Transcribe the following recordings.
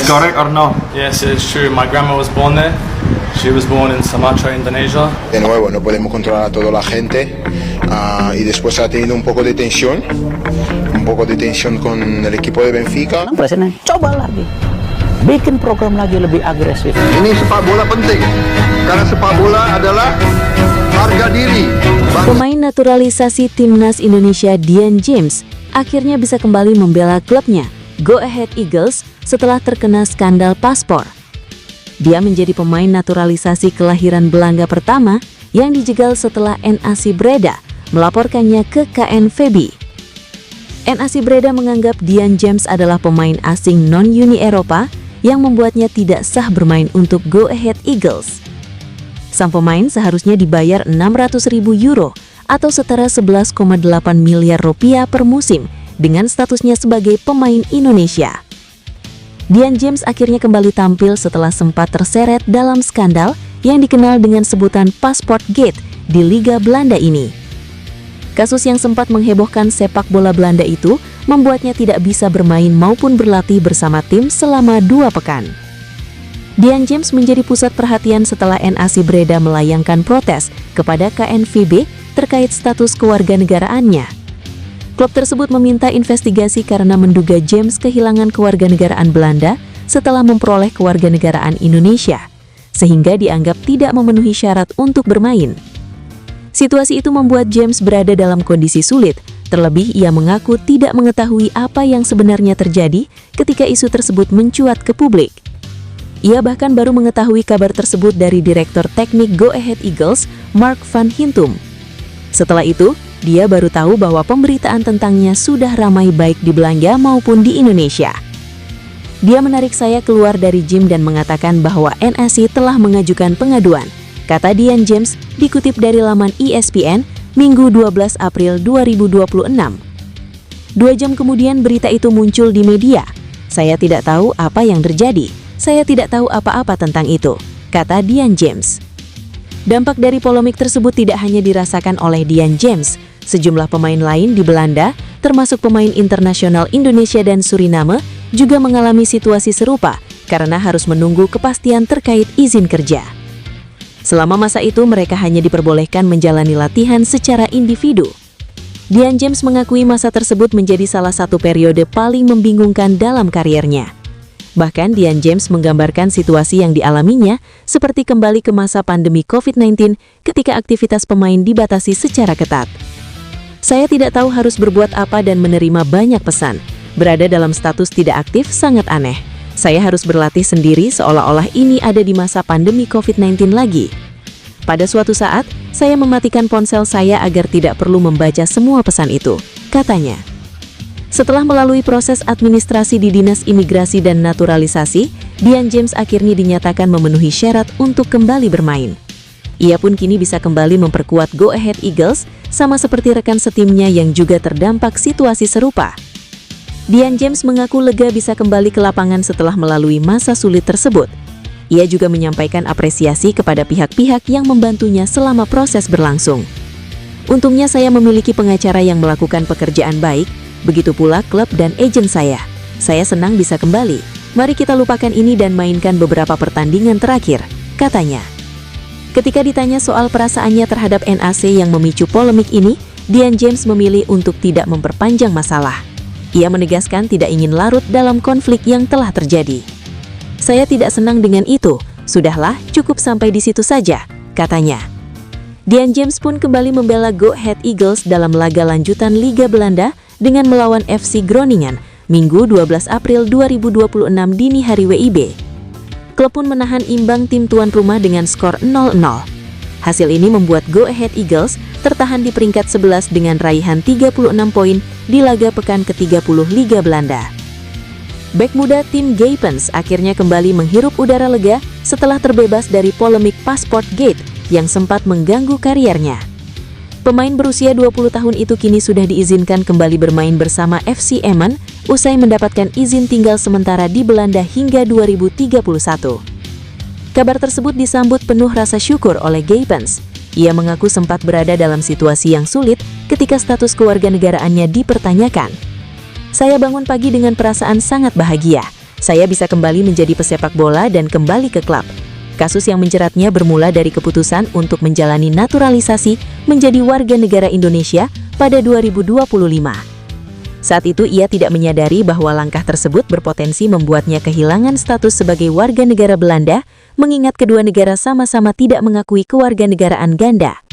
correct or no? Yes, it's true. My grandma was born there. She was born in Sumatra, Indonesia. De nuevo, no podemos controlar a toda la gente y después ha tenido un poco de tensión con el equipo de Benfica. Presiden coba lagi, bikin program lagi lebih agresif. Ini sepak bola penting, karena sepak bola adalah harga diri. Pemain naturalisasi timnas Indonesia Dian James akhirnya bisa kembali membela klubnya Go Ahead Eagles setelah terkena skandal paspor. Dia menjadi pemain naturalisasi kelahiran Belanda pertama yang dijegal setelah NAC Breda melaporkannya ke KNVB. NAC Breda menganggap Dian James adalah pemain asing non-Uni Eropa yang membuatnya tidak sah bermain untuk Go Ahead Eagles. Sang pemain seharusnya dibayar 600.000 euro atau setara 11,8 miliar rupiah per musim dengan statusnya sebagai pemain Indonesia. Dian James akhirnya kembali tampil setelah sempat terseret dalam skandal yang dikenal dengan sebutan Passport Gate di Liga Belanda ini. Kasus yang sempat menghebohkan sepak bola Belanda itu membuatnya tidak bisa bermain maupun berlatih bersama tim selama 2 pekan. Dian James menjadi pusat perhatian setelah NAC Breda melayangkan protes kepada KNVB terkait status kewarganegaraannya. Klub tersebut meminta investigasi karena menduga James kehilangan kewarganegaraan Belanda setelah memperoleh kewarganegaraan Indonesia, sehingga dianggap tidak memenuhi syarat untuk bermain. Situasi itu membuat James berada dalam kondisi sulit, terlebih ia mengaku tidak mengetahui apa yang sebenarnya terjadi ketika isu tersebut mencuat ke publik. Ia bahkan baru mengetahui kabar tersebut dari Direktur Teknik Go Ahead Eagles, Mark van Hintum. Setelah itu, dia baru tahu bahwa pemberitaan tentangnya sudah ramai baik di Belanda maupun di Indonesia. Dia menarik saya keluar dari gym dan mengatakan bahwa NAC telah mengajukan pengaduan, kata Dian James dikutip dari laman ESPN, Minggu 12 April 2026. 2 jam kemudian berita itu muncul di media. Saya tidak tahu apa yang terjadi. Saya tidak tahu apa-apa tentang itu, kata Dian James. Dampak dari polemik tersebut tidak hanya dirasakan oleh Dian James. Sejumlah pemain lain di Belanda, termasuk pemain internasional Indonesia dan Suriname, juga mengalami situasi serupa karena harus menunggu kepastian terkait izin kerja. Selama masa itu, mereka hanya diperbolehkan menjalani latihan secara individu. Dian James mengakui masa tersebut menjadi salah satu periode paling membingungkan dalam kariernya. Bahkan Dian James menggambarkan situasi yang dialaminya seperti kembali ke masa pandemi COVID-19 ketika aktivitas pemain dibatasi secara ketat. Saya tidak tahu harus berbuat apa dan menerima banyak pesan. Berada dalam status tidak aktif sangat aneh. Saya harus berlatih sendiri seolah-olah ini ada di masa pandemi COVID-19 lagi. Pada suatu saat, saya mematikan ponsel saya agar tidak perlu membaca semua pesan itu, katanya. Setelah melalui proses administrasi di Dinas Imigrasi dan Naturalisasi, Dian James akhirnya dinyatakan memenuhi syarat untuk kembali bermain. Ia pun kini bisa kembali memperkuat Go Ahead Eagles, sama seperti rekan setimnya yang juga terdampak situasi serupa. Dian James mengaku lega bisa kembali ke lapangan setelah melalui masa sulit tersebut. Ia juga menyampaikan apresiasi kepada pihak-pihak yang membantunya selama proses berlangsung. Untungnya saya memiliki pengacara yang melakukan pekerjaan baik, begitu pula klub dan agen saya. Saya senang bisa kembali. Mari kita lupakan ini dan mainkan beberapa pertandingan terakhir, katanya. Ketika ditanya soal perasaannya terhadap NAC yang memicu polemik ini, Dian James memilih untuk tidak memperpanjang masalah. Ia menegaskan tidak ingin larut dalam konflik yang telah terjadi. Saya tidak senang dengan itu. Sudahlah, cukup sampai di situ saja, katanya. Dian James pun kembali membela Go Ahead Eagles dalam laga lanjutan Liga Belanda dengan melawan FC Groningen, Minggu 12 April 2026 dini hari WIB. Klub pun menahan imbang tim tuan rumah dengan skor 0-0. Hasil ini membuat Go Ahead Eagles tertahan di peringkat 11 dengan raihan 36 poin di laga pekan ke-30 Liga Belanda. Bek muda tim Gapens akhirnya kembali menghirup udara lega setelah terbebas dari polemik Passport Gate yang sempat mengganggu kariernya. Pemain berusia 20 tahun itu kini sudah diizinkan kembali bermain bersama FC Emmen usai mendapatkan izin tinggal sementara di Belanda hingga 2031. Kabar tersebut disambut penuh rasa syukur oleh Gapens. Ia mengaku sempat berada dalam situasi yang sulit ketika status kewarganegaraannya dipertanyakan. Saya bangun pagi dengan perasaan sangat bahagia. Saya bisa kembali menjadi pesepak bola dan kembali ke klub. Kasus yang menjeratnya bermula dari keputusan untuk menjalani naturalisasi menjadi warga negara Indonesia pada 2025. Saat itu ia tidak menyadari bahwa langkah tersebut berpotensi membuatnya kehilangan status sebagai warga negara Belanda, mengingat kedua negara sama-sama tidak mengakui kewarganegaraan ganda.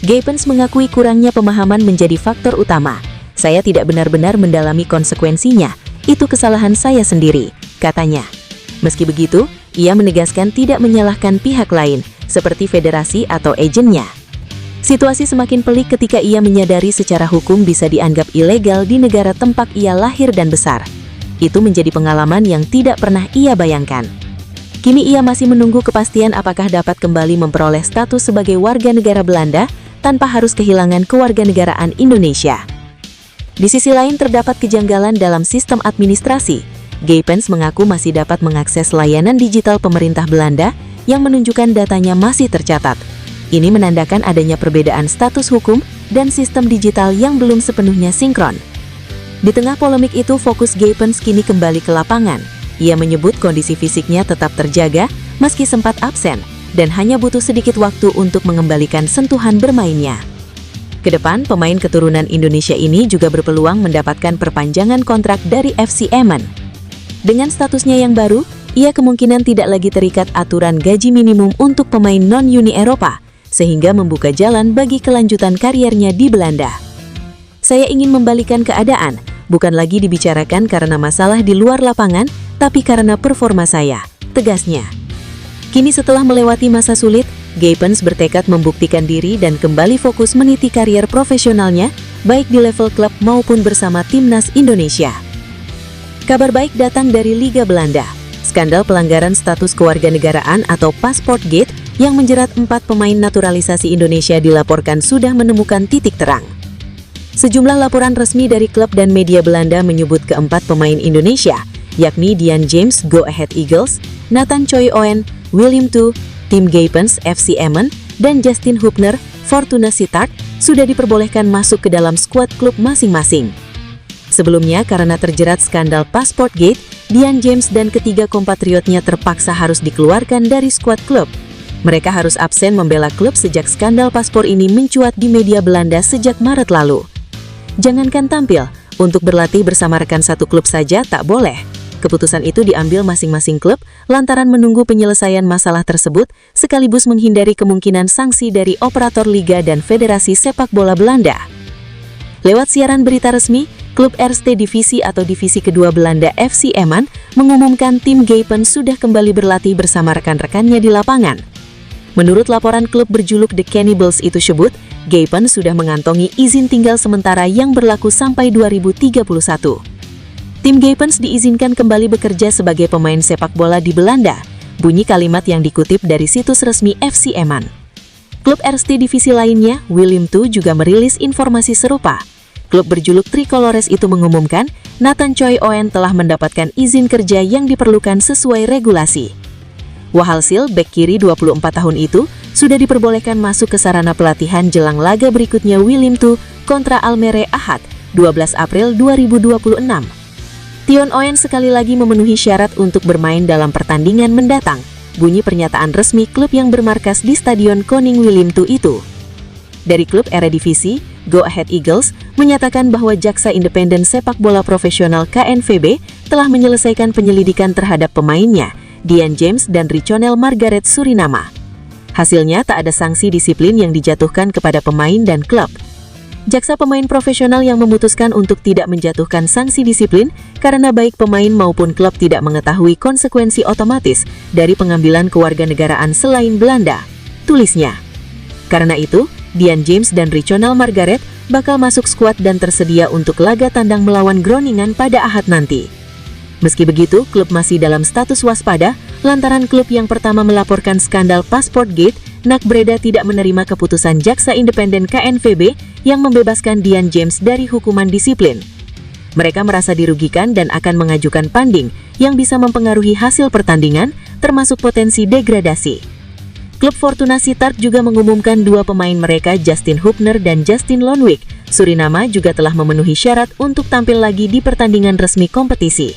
Geypens mengakui kurangnya pemahaman menjadi faktor utama. Saya tidak benar-benar mendalami konsekuensinya. Itu kesalahan saya sendiri, katanya. Meski begitu, ia menegaskan tidak menyalahkan pihak lain, seperti federasi atau agennya. Situasi semakin pelik ketika ia menyadari secara hukum bisa dianggap ilegal di negara tempat ia lahir dan besar. Itu menjadi pengalaman yang tidak pernah ia bayangkan. Kini ia masih menunggu kepastian apakah dapat kembali memperoleh status sebagai warga negara Belanda tanpa harus kehilangan kewarganegaraan Indonesia. Di sisi lain terdapat kejanggalan dalam sistem administrasi. Geypens mengaku masih dapat mengakses layanan digital pemerintah Belanda yang menunjukkan datanya masih tercatat. Ini menandakan adanya perbedaan status hukum dan sistem digital yang belum sepenuhnya sinkron. Di tengah polemik itu, fokus Geypens kini kembali ke lapangan. Ia menyebut kondisi fisiknya tetap terjaga meski sempat absen dan hanya butuh sedikit waktu untuk mengembalikan sentuhan bermainnya. Kedepan, pemain keturunan Indonesia ini juga berpeluang mendapatkan perpanjangan kontrak dari FC Emmen. Dengan statusnya yang baru, ia kemungkinan tidak lagi terikat aturan gaji minimum untuk pemain non-Uni Eropa, sehingga membuka jalan bagi kelanjutan kariernya di Belanda. Saya ingin membalikan keadaan, bukan lagi dibicarakan karena masalah di luar lapangan, tapi karena performa saya, tegasnya. Kini setelah melewati masa sulit, Geypens bertekad membuktikan diri dan kembali fokus meniti karier profesionalnya, baik di level klub maupun bersama timnas Indonesia. Kabar baik datang dari Liga Belanda. Skandal pelanggaran status kewarganegaraan atau Passport Gate yang menjerat 4 pemain naturalisasi Indonesia dilaporkan sudah menemukan titik terang. Sejumlah laporan resmi dari klub dan media Belanda menyebut keempat pemain Indonesia, yakni Dian James Go Ahead Eagles, Nathan Choi Oen, William Tu, tim Geypens FC Emmen, dan Justin Hubner Fortuna Sittard sudah diperbolehkan masuk ke dalam skuad klub masing-masing. Sebelumnya, karena terjerat skandal Passport Gate, Dian James dan ketiga kompatriotnya terpaksa harus dikeluarkan dari skuad klub. Mereka harus absen membela klub sejak skandal paspor ini mencuat di media Belanda sejak Maret lalu. Jangankan tampil, untuk berlatih bersama rekan satu klub saja tak boleh. Keputusan itu diambil masing-masing klub lantaran menunggu penyelesaian masalah tersebut, sekaligus menghindari kemungkinan sanksi dari operator liga dan federasi sepak bola Belanda. Lewat siaran berita resmi, klub Eerste Divisi atau divisi kedua Belanda FC Emmen mengumumkan tim Geypens sudah kembali berlatih bersama rekan-rekannya di lapangan. Menurut laporan klub berjuluk The Cannibals itu sebut, Geypens sudah mengantongi izin tinggal sementara yang berlaku sampai 2031. Tim Geypens diizinkan kembali bekerja sebagai pemain sepak bola di Belanda, bunyi kalimat yang dikutip dari situs resmi FC Emmen. Klub Eerste Divisi lainnya, William Tu, juga merilis informasi serupa. Klub berjuluk Tricolores itu mengumumkan, Nathan Choi Oen telah mendapatkan izin kerja yang diperlukan sesuai regulasi. Wahalsil, bek kiri 24 tahun itu, sudah diperbolehkan masuk ke sarana pelatihan jelang laga berikutnya William Tu kontra Almere Ahad, 12 April 2026. Tion Oen sekali lagi memenuhi syarat untuk bermain dalam pertandingan mendatang, bunyi pernyataan resmi klub yang bermarkas di Stadion Koning William Tu itu. Dari klub Eredivisie, Go Ahead Eagles menyatakan bahwa Jaksa Independen Sepak Bola Profesional KNVB telah menyelesaikan penyelidikan terhadap pemainnya, Dian James dan Richonel Margaret Surinama. Hasilnya tak ada sanksi disiplin yang dijatuhkan kepada pemain dan klub. Jaksa pemain profesional yang memutuskan untuk tidak menjatuhkan sanksi disiplin karena baik pemain maupun klub tidak mengetahui konsekuensi otomatis dari pengambilan kewarganegaraan selain Belanda, tulisnya. Karena itu, Dian James dan Richonel Margaret bakal masuk skuad dan tersedia untuk laga tandang melawan Groningen pada Ahad nanti. Meski begitu, klub masih dalam status waspada lantaran klub yang pertama melaporkan skandal Passport Gate, NAC Breda, tidak menerima keputusan Jaksa Independen KNVB yang membebaskan Dian James dari hukuman disiplin. Mereka merasa dirugikan dan akan mengajukan banding yang bisa mempengaruhi hasil pertandingan, termasuk potensi degradasi. Klub Fortuna Sittard juga mengumumkan dua pemain mereka, Justin Hubner dan Justin Lonwijk Surinama, juga telah memenuhi syarat untuk tampil lagi di pertandingan resmi kompetisi.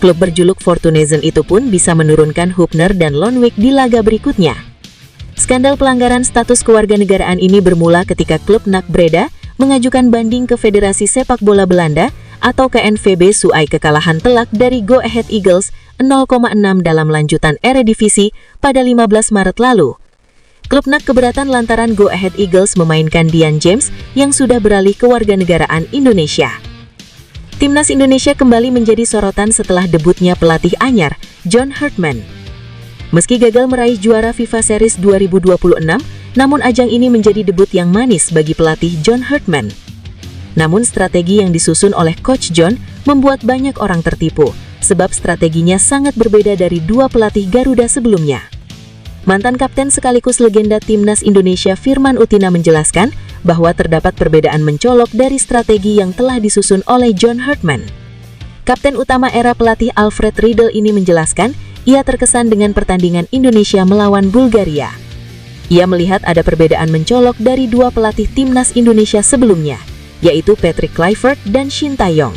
Klub berjuluk Fortunezen itu pun bisa menurunkan Hubner dan Lonwijk di laga berikutnya. Skandal pelanggaran status kewarganegaraan ini bermula ketika klub NAC Breda mengajukan banding ke Federasi Sepak Bola Belanda atau KNVB soal kekalahan telak dari Go Ahead Eagles 0,6 dalam lanjutan Eredivisie pada 15 Maret lalu. Klub NAC keberatan lantaran Go Ahead Eagles memainkan Dian James yang sudah beralih ke warganegaraan Indonesia. Timnas Indonesia kembali menjadi sorotan setelah debutnya pelatih anyar, John Hartman. Meski gagal meraih juara FIFA Series 2026, namun ajang ini menjadi debut yang manis bagi pelatih John Hartman. Namun strategi yang disusun oleh Coach John membuat banyak orang tertipu, sebab strateginya sangat berbeda dari dua pelatih Garuda sebelumnya. Mantan kapten sekaligus legenda Timnas Indonesia Firman Utina menjelaskan bahwa terdapat perbedaan mencolok dari strategi yang telah disusun oleh John Hartman. Kapten utama era pelatih Alfred Riedel ini menjelaskan ia terkesan dengan pertandingan Indonesia melawan Bulgaria. Ia melihat ada perbedaan mencolok dari dua pelatih Timnas Indonesia sebelumnya, yaitu Patrick Kluivert dan Shin Tae-yong.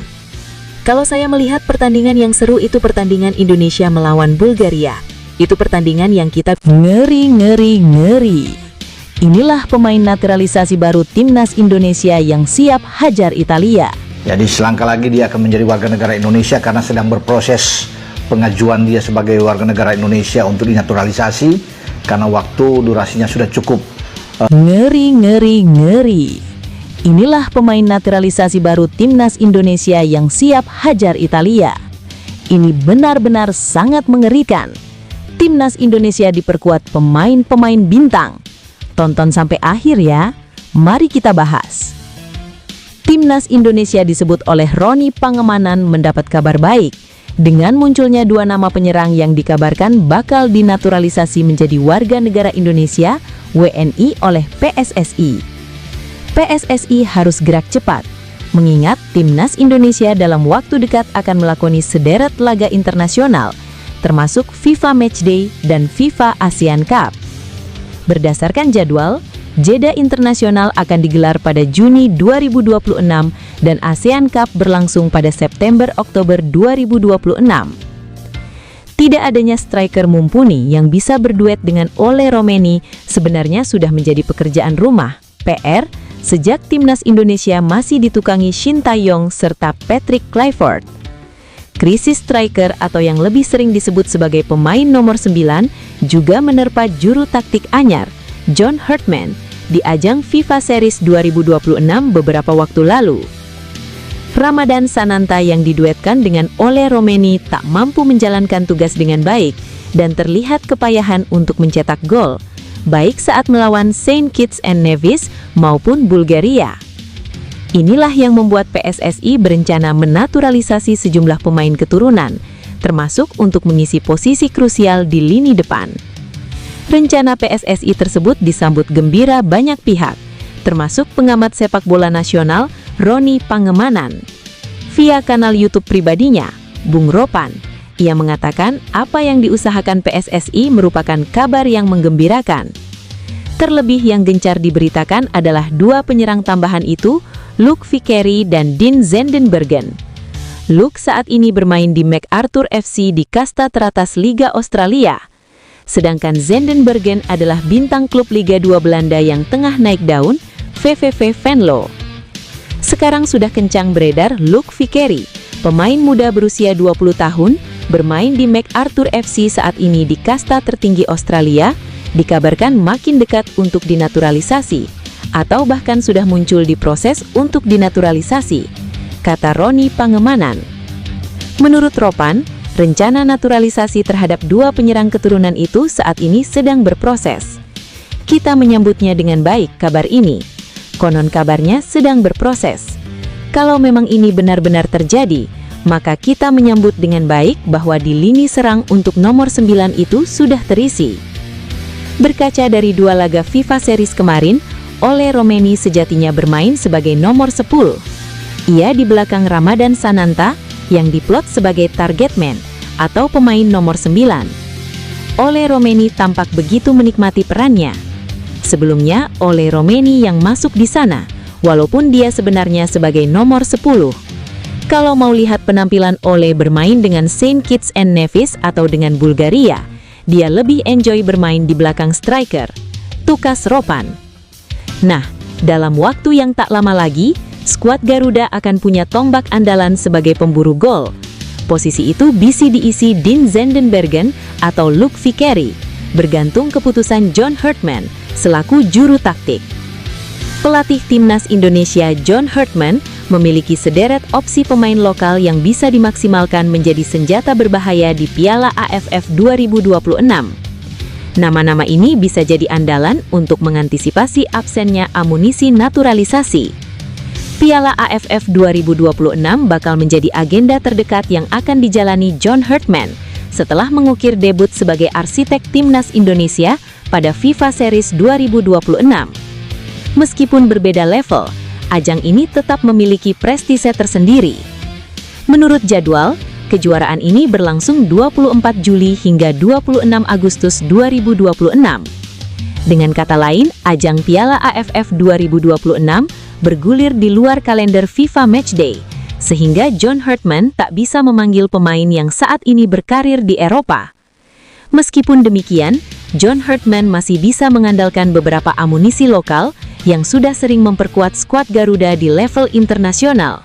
Kalau saya melihat pertandingan yang seru itu pertandingan Indonesia melawan Bulgaria. Itu pertandingan yang kita Ngeri. Inilah pemain naturalisasi baru Timnas Indonesia yang siap hajar Italia. Jadi selangkah lagi dia akan menjadi warga negara Indonesia karena sedang berproses pengajuan dia sebagai warga negara Indonesia untuk dinaturalisasi karena waktu durasinya sudah cukup. Ngeri. Inilah pemain naturalisasi baru Timnas Indonesia yang siap hajar Italia. Ini benar-benar sangat mengerikan. Timnas Indonesia diperkuat pemain-pemain bintang. Tonton sampai akhir ya. Mari kita bahas. Timnas Indonesia disebut oleh Roni Pangemanan mendapat kabar baik dengan munculnya dua nama penyerang yang dikabarkan bakal dinaturalisasi menjadi warga negara Indonesia WNI oleh PSSI. PSSI harus gerak cepat, mengingat Timnas Indonesia dalam waktu dekat akan melakoni sederet laga internasional, termasuk FIFA Matchday dan FIFA ASEAN Cup. Berdasarkan jadwal, Jeddah Internasional akan digelar pada Juni 2026 dan ASEAN Cup berlangsung pada September-Oktober 2026. Tidak adanya striker mumpuni yang bisa berduet dengan Ole Romeni sebenarnya sudah menjadi pekerjaan rumah, PR, sejak Timnas Indonesia masih ditukangi Shin Tae-yong serta Patrick Kluivert. Krisis striker atau yang lebih sering disebut sebagai pemain nomor 9 juga menerpa juru taktik anyar, John Hartman, di ajang FIFA Series 2026 beberapa waktu lalu. Ramadan Sananta yang diduetkan dengan Ole Romeni tak mampu menjalankan tugas dengan baik dan terlihat kepayahan untuk mencetak gol, baik saat melawan Saint Kitts and Nevis maupun Bulgaria. Inilah yang membuat PSSI berencana menaturalisasi sejumlah pemain keturunan, termasuk untuk mengisi posisi krusial di lini depan. Rencana PSSI tersebut disambut gembira banyak pihak, termasuk pengamat sepak bola nasional Roni Pangemanan. Via kanal YouTube pribadinya, Bung Ropan, ia mengatakan apa yang diusahakan PSSI merupakan kabar yang menggembirakan. Terlebih yang gencar diberitakan adalah dua penyerang tambahan itu, Luc Vickers dan Dean Zendenbergen. Luc saat ini bermain di MacArthur FC di kasta teratas Liga Australia. Sedangkan Zendenbergen adalah bintang klub Liga 2 Belanda yang tengah naik daun, VVV Venlo. Sekarang sudah kencang beredar Luc Vickers, pemain muda berusia 20 tahun, bermain di MacArthur FC saat ini di kasta tertinggi Australia, dikabarkan makin dekat untuk dinaturalisasi, atau bahkan sudah muncul di proses untuk dinaturalisasi, kata Roni Pangemanan. Menurut Ropan, rencana naturalisasi terhadap dua penyerang keturunan itu saat ini sedang berproses. Kita menyambutnya dengan baik kabar ini. Konon kabarnya sedang berproses. Kalau memang ini benar-benar terjadi, maka kita menyambut dengan baik bahwa di lini serang untuk nomor 9 itu sudah terisi. Berkaca dari dua laga FIFA Series kemarin, Ole Romeni sejatinya bermain sebagai nomor 10. Ia di belakang Ramadan Sananta yang diplot sebagai target man atau pemain nomor 9. Ole Romeni tampak begitu menikmati perannya. Sebelumnya, Ole Romeni yang masuk di sana, walaupun dia sebenarnya sebagai nomor 10. Kalau mau lihat penampilan Ole bermain dengan Saint Kitts and Nevis atau dengan Bulgaria, dia lebih enjoy bermain di belakang striker, Tukas Ropan. Nah, dalam waktu yang tak lama lagi, skuad Garuda akan punya tombak andalan sebagai pemburu gol. Posisi itu bisa diisi Dean Zendenbergen atau Luc Vicario, bergantung keputusan John Herdman selaku juru taktik. Pelatih timnas Indonesia John Herdman memiliki sederet opsi pemain lokal yang bisa dimaksimalkan menjadi senjata berbahaya di Piala AFF 2026. Nama-nama ini bisa jadi andalan untuk mengantisipasi absennya amunisi naturalisasi. Piala AFF 2026 bakal menjadi agenda terdekat yang akan dijalani John Herdman setelah mengukir debut sebagai arsitek timnas Indonesia pada FIFA Series 2026. Meskipun berbeda level, ajang ini tetap memiliki prestise tersendiri. Menurut jadwal, kejuaraan ini berlangsung 24 Juli hingga 26 Agustus 2026. Dengan kata lain, ajang Piala AFF 2026 bergulir di luar kalender FIFA Matchday, sehingga John Herdman tak bisa memanggil pemain yang saat ini berkarir di Eropa. Meskipun demikian, John Herdman masih bisa mengandalkan beberapa amunisi lokal yang sudah sering memperkuat skuad Garuda di level internasional.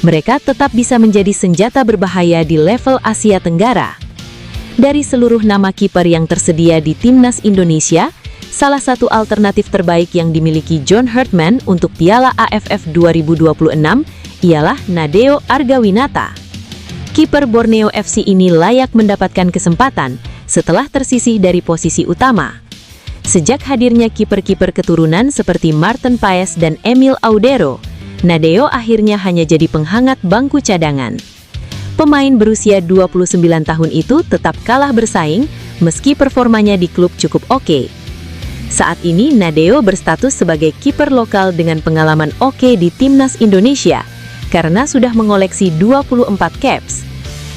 Mereka tetap bisa menjadi senjata berbahaya di level Asia Tenggara. Dari seluruh nama kiper yang tersedia di timnas Indonesia, salah satu alternatif terbaik yang dimiliki John Herdman untuk Piala AFF 2026 ialah Nadeo Argawinata. Kiper Borneo FC ini layak mendapatkan kesempatan setelah tersisih dari posisi utama. Sejak hadirnya kiper-kiper keturunan seperti Martin Paes dan Emil Audero, Nadeo akhirnya hanya jadi penghangat bangku cadangan. Pemain berusia 29 tahun itu tetap kalah bersaing meski performanya di klub cukup oke. Saat ini Nadeo berstatus sebagai kiper lokal dengan pengalaman oke di timnas Indonesia karena sudah mengoleksi 24 caps.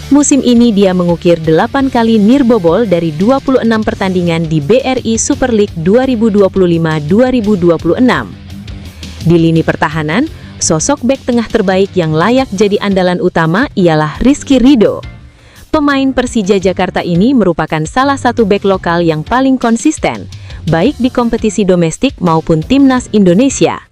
Musim ini dia mengukir 8 kali nirbobol dari 26 pertandingan di BRI Super League 2025-2026. Di lini pertahanan, sosok bek tengah terbaik yang layak jadi andalan utama ialah Rizky Ridho. Pemain Persija Jakarta ini merupakan salah satu bek lokal yang paling konsisten, baik di kompetisi domestik maupun timnas Indonesia.